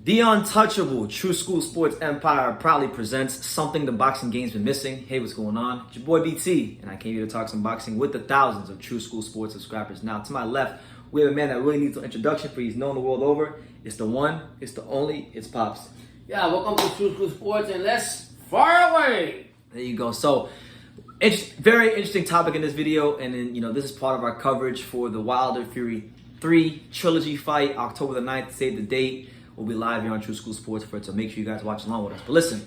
The untouchable True School Sports Empire proudly presents something the boxing game's been missing. Hey, what's going on? It's your boy BT, and I came here to talk some boxing with the thousands of True School Sports subscribers. Now, to my left, we have a man that really needs an introduction for he's known the world over. It's the one, it's the only, it's Pops. Yeah, welcome to True School Sports, and let's fire away. There you go. So, it's very interesting topic in this video, and then, this is part of our coverage for the Wilder Fury 3 trilogy fight, October the 9th, save the date. We'll be live here on True School Sports for it, so make sure you guys watch along with us. But listen,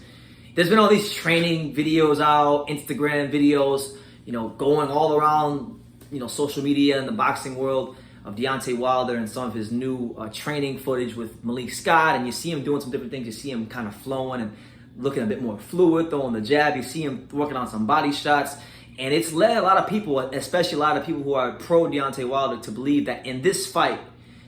there's been all these training videos out, Instagram videos, going all around, social media and the boxing world of Deontay Wilder and some of his new training footage with Malik Scott. And you see him doing some different things. You see him kind of flowing and looking a bit more fluid, throwing the jab. You see him working on some body shots. And it's led a lot of people, especially a lot of people who are pro Deontay Wilder, to believe that in this fight,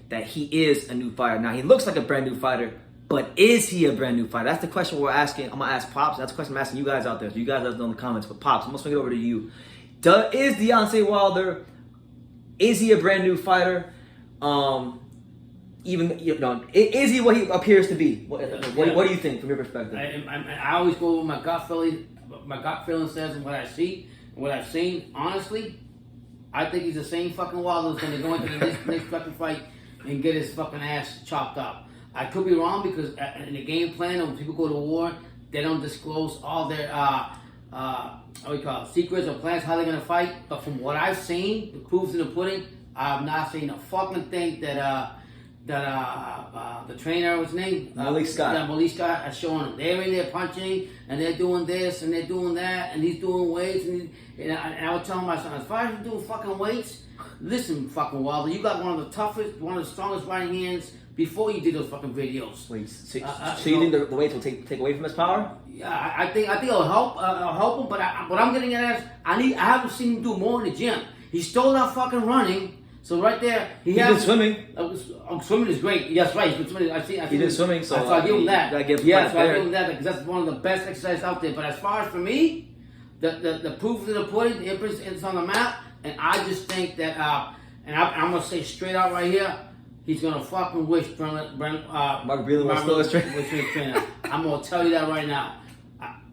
that he is a new fighter. Now, he looks like a brand new fighter, but is he a brand new fighter? That's the question we're asking. I'm going to ask Pops. That's the question I'm asking you guys out there. So you guys let us know in the comments. But Pops, I'm going to swing it over to you. Is Deontay Wilder, is he a brand new fighter? Is he what he appears to be? What do you think from your perspective? I always go with my gut feeling. My gut feeling says and what I see and what I've seen. Honestly, I think he's the same fucking Wilder who's going to go into the next fucking fight and get his fucking ass chopped up. I could be wrong because in the game plan, when people go to war, they don't disclose all their secrets or plans, how they're gonna fight. But from what I've seen, the proof's in the pudding. I've not seen a fucking thing that the trainer, what's his name? Malik Scott. Malik Scott has shown him. They're in there punching, and they're doing this, and they're doing that, and he's doing weights. And I was telling my son, as far as you doing fucking weights, listen, fucking Wilder, you got one of the toughest, one of the strongest right hands before you did those fucking videos. Wait, so you think the weights will take away from his power? Yeah, I think it'll help him. But what I'm getting at is, I haven't seen him do more in the gym. He stole that fucking running. So right there, He's been swimming. Swimming is great. Yes, right. He's been swimming. He did swimming, so I give him that. I give so I give him that because that's one of the best exercises out there. But as far as for me, the proof of the pudding, the imprint is on the map, and I just think that, and I'm gonna say straight out right here, he's gonna fucking wish Mark Breland was still his trainer. I'm gonna tell you that right now.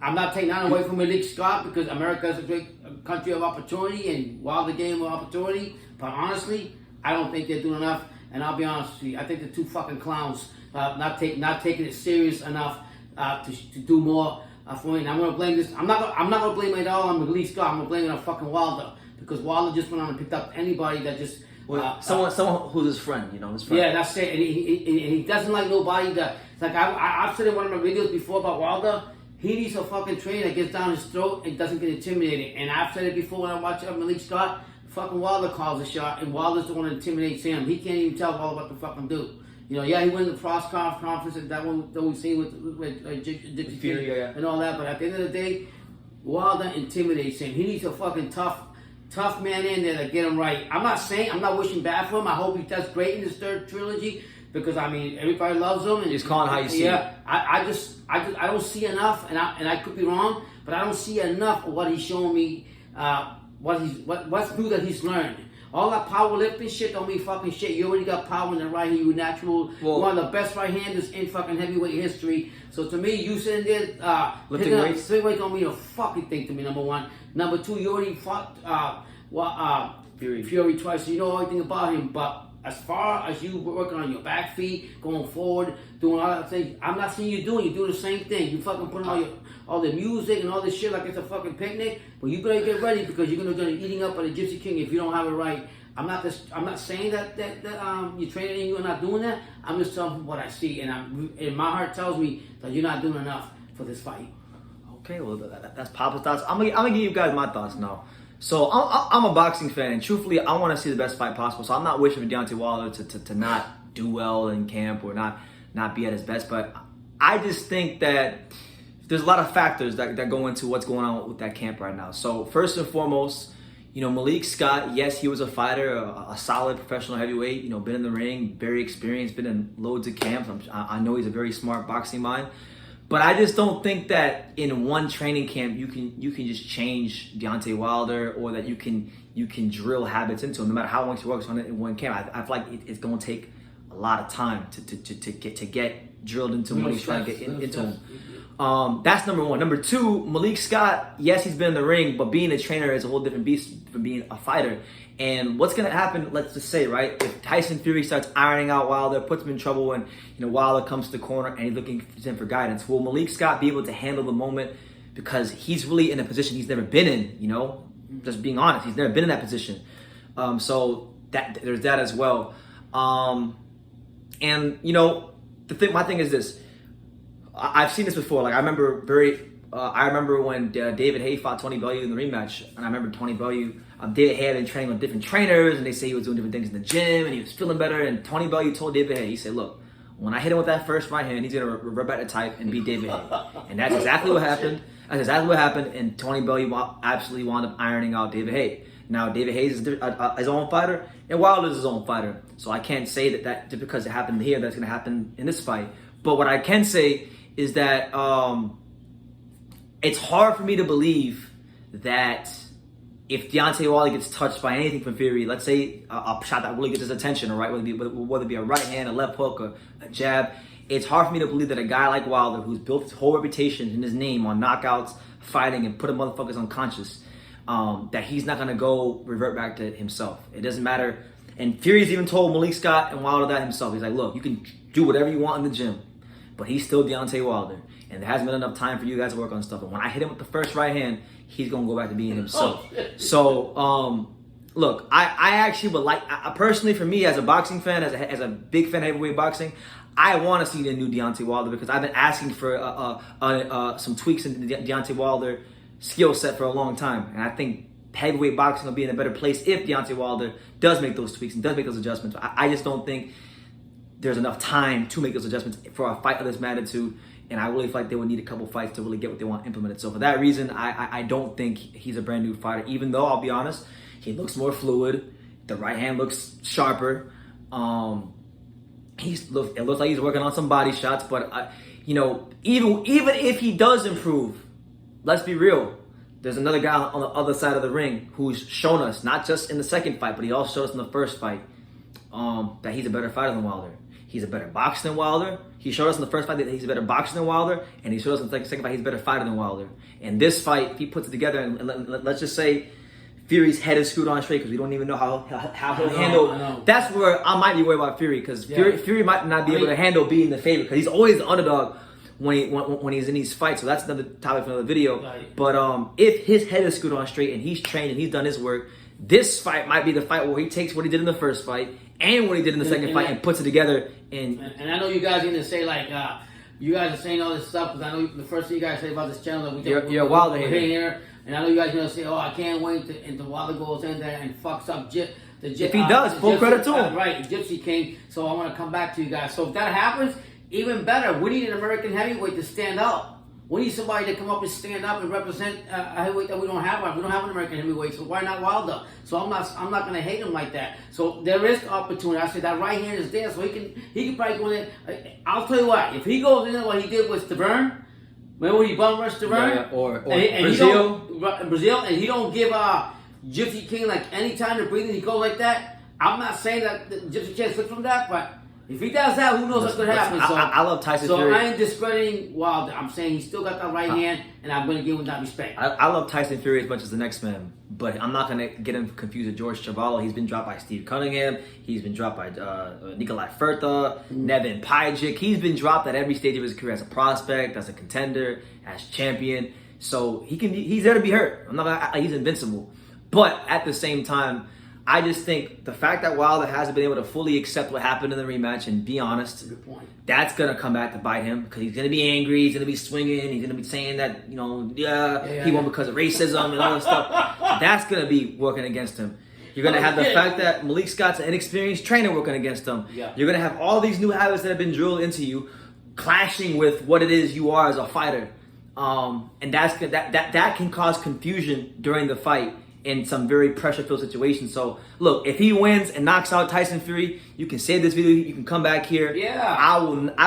I'm not taking that away from Malik Scott because America is a great country of opportunity and Wilder game of opportunity. But honestly, I don't think they're doing enough. And I'll be honest with you, I think they're two fucking clowns, not taking it serious enough to do more for me. And I'm gonna blame this. I'm not gonna blame it all on Malik Scott. I'm gonna blame it on fucking Wilder because Wilder just went on and picked up anybody that just. Someone who's his friend, his friend. Yeah, that's it. And he doesn't like nobody that. Like I've said in one of my videos before about Wilder. He needs a fucking trainer that gets down his throat and doesn't get intimidated. And I've said it before when I watch Malik Scott. Fucking Wilder calls a shot, and Wilder's the one that intimidates him. He can't even tell Wilder what to fucking do. He won the cross conference and that one that we've seen with Fury, and all that. But at the end of the day, Wilder intimidates him. He needs a fucking tough man in there to get him right. I'm not wishing bad for him. I hope he does great in his third trilogy because everybody loves him. And he's calling how you see it. I don't see enough, and I could be wrong, but I don't see enough of what he's showing me. What's new that he's learned. All that powerlifting shit don't mean fucking shit. You already got power in the right hand. You natural, one of the best right-handers in fucking heavyweight history. So to me, you sitting there lifting weights don't mean a fucking thing to me. Number one. Number two, you already fought Fury twice. So you know everything about him. But as far as you working on your back feet, going forward, doing all that things, I'm not seeing you doing. You do the same thing. You fucking putting all the music and all this shit like it's a fucking picnic. But you better get ready because you're gonna be eating up by the Gypsy King if you don't have it right. I'm not saying that you're training and you're not doing that. I'm just telling you what I see, and my heart tells me that you're not doing enough for this fight. Okay, well that's Papa's thoughts. I'm gonna give you guys my thoughts now. So I'm a boxing fan, and truthfully, I want to see the best fight possible. So I'm not wishing for Deontay Wilder to not do well in camp or not be at his best. But I just think that there's a lot of factors that go into what's going on with that camp right now. So first and foremost, Malik Scott, yes, he was a fighter, a solid professional heavyweight. Been in the ring, very experienced, been in loads of camps. I know he's a very smart boxing mind. But I just don't think that in one training camp you can just change Deontay Wilder, or that you can drill habits into him, no matter how much he works on it in one camp. I feel like it's going to take a lot of time to get drilled into him when he's trying to get into him. That's number one. Number two, Malik Scott, yes, he's been in the ring, but being a trainer is a whole different beast from being a fighter. And what's going to happen, let's just say, right, if Tyson Fury starts ironing out Wilder, puts him in trouble, and Wilder comes to the corner and he's looking to him for guidance, will Malik Scott be able to handle the moment? Because he's really in a position he's never been in, just being honest. He's never been in that position. So there's that as well. And, my thing is this. I've seen this before. Like, I remember when David Haye fought Tony Bellew in the rematch, and I remember Tony Bellew, David Haye had been training with different trainers, and they say he was doing different things in the gym, and he was feeling better. And Tony Bellew told David Haye, he said, "Look, when I hit him with that first right hand, he's gonna revert back to type and beat David Haye." And that's exactly what happened. That's exactly what happened. And Tony Bellew absolutely wound up ironing out David Haye. Now, David Haye is his own fighter, and Wilder is his own fighter. So I can't say that just because it happened here, that's gonna happen in this fight. But what I can say is that it's hard for me to believe that if Deontay Wilder gets touched by anything from Fury, let's say a shot that really gets his attention, all right, whether it be a right hand, a left hook, or a jab, it's hard for me to believe that a guy like Wilder, who's built his whole reputation and his name on knockouts, fighting, and putting motherfuckers unconscious, that he's not going to go revert back to himself. It doesn't matter. And Fury's even told Malik Scott and Wilder that himself. He's like, look, you can do whatever you want in the gym, but he's still Deontay Wilder. And there hasn't been enough time for you guys to work on stuff. And when I hit him with the first right hand, he's going to go back to being himself. So, look, I actually would like, personally for me as a boxing fan, as a big fan of heavyweight boxing, I want to see the new Deontay Wilder because I've been asking for some tweaks in the Deontay Wilder skill set for a long time. And I think heavyweight boxing will be in a better place if Deontay Wilder does make those tweaks and does make those adjustments. I just don't think there's enough time to make those adjustments for a fight of this magnitude. And I really feel like they would need a couple fights to really get what they want implemented. So for that reason, I don't think he's a brand new fighter, even though I'll be honest, he looks more fluid. The right hand looks sharper. It looks like he's working on some body shots, but even if he does improve, let's be real. There's another guy on the other side of the ring who's shown us, not just in the second fight, but he also showed us in the first fight, that he's a better fighter than Wilder. He's a better boxer than Wilder. He showed us in the first fight that he's a better boxer than Wilder, and he showed us in the second fight he's a better fighter than Wilder. And this fight, if he puts it together, and let's just say Fury's head is screwed on straight because we don't even know how he'll handle. That's where I might be worried about Fury because Fury might not be able to handle being the favorite because he's always the underdog when he's in these fights. So that's another topic for another video. Right. But if his head is screwed on straight and he's trained and he's done his work, this fight might be the fight where he takes what he did in the first fight and what he did in the second fight and puts it together. And I know you guys are going to say like, you guys are saying all this stuff because I know the first thing you guys say about this channel that you're a Wilder hater. And I know you guys are going to say, oh, I can't wait until Wilder goes in there and fucks up if he does, full credit to him. Right, Gypsy King. So I want to come back to you guys. So if that happens, even better. We need an American heavyweight to stand up. We need somebody to come up and stand up and represent a heavyweight that we don't have. We don't have an American heavyweight, so why not Wilder? So I'm not going to hate him like that. So there is opportunity. I said that right hand is there, so he can probably go in there. I'll tell you what, if he goes in there, what he did with Stavern, remember when he bum rushed Stavern? Or Brazil, and he don't give Gypsy King like any time to breathe and he goes like that. I'm not saying that Gypsy King slips from that, but if he does that, who knows what's going to happen? So, I love Tyson Fury. So I ain't discrediting Wilder. I'm saying he's still got that right hand, and I'm going to give him that respect. I love Tyson Fury as much as the next man, but I'm not going to get him confused with George Chuvalo. He's been dropped by Steve Cunningham. He's been dropped by Nikolai Furta, Nevin Pajic. He's been dropped at every stage of his career as a prospect, as a contender, as champion. So he's there to be hurt. I'm not gonna act like he's invincible. But at the same time, I just think the fact that Wilder hasn't been able to fully accept what happened in the rematch and be honest, that's going to come back to bite him because he's going to be angry, he's going to be swinging, he's going to be saying that, he won because of racism and all that stuff. So that's going to be working against him. You're going to have the fact that Malik Scott's an inexperienced trainer working against him. Yeah. You're going to have all these new habits that have been drilled into you clashing with what it is you are as a fighter. And that can cause confusion during the fight in some very pressure-filled situations. So, look, if he wins and knocks out Tyson Fury, you can save this video. You can come back here. Yeah. I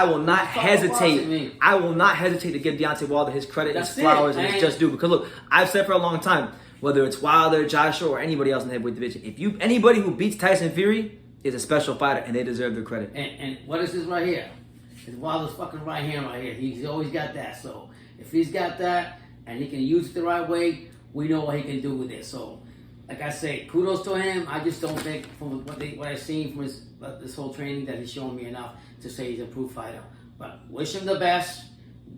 will not hesitate. I will not hesitate to give Deontay Wilder his credit, his flowers, and his just due. Because look, I've said for a long time, whether it's Wilder, Joshua, or anybody else in the heavyweight division, anybody who beats Tyson Fury is a special fighter, and they deserve their credit. And what is this right here? It's Wilder's fucking right hand right here. He's always got that. So if he's got that and he can use it the right way, we know what he can do with it. So, like I say, kudos to him. I just don't think from what I've seen from this whole training that he's shown me enough to say he's a improved fighter. But wish him the best.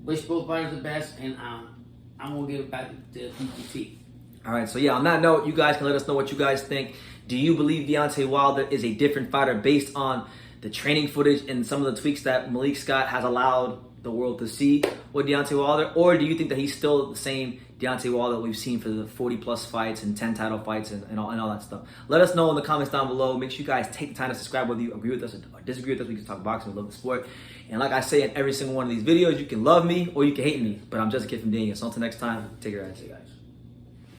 Wish both fighters the best, and I'm gonna give it back to PPT. All right, so yeah, on that note, you guys can let us know what you guys think. Do you believe Deontay Wilder is a different fighter based on the training footage and some of the tweaks that Malik Scott has allowed the world to see with Deontay Wilder? Or do you think that he's still the same Deontay Wilder that we've seen for the 40-plus fights and 10 title fights and all that stuff? Let us know in the comments down below. Make sure you guys take the time to subscribe, whether you agree with us or disagree with us. We can talk boxing. We love the sport. And like I say in every single one of these videos, you can love me or you can hate me. But I'm just a kid from Daniel. So until next time, take care, guys.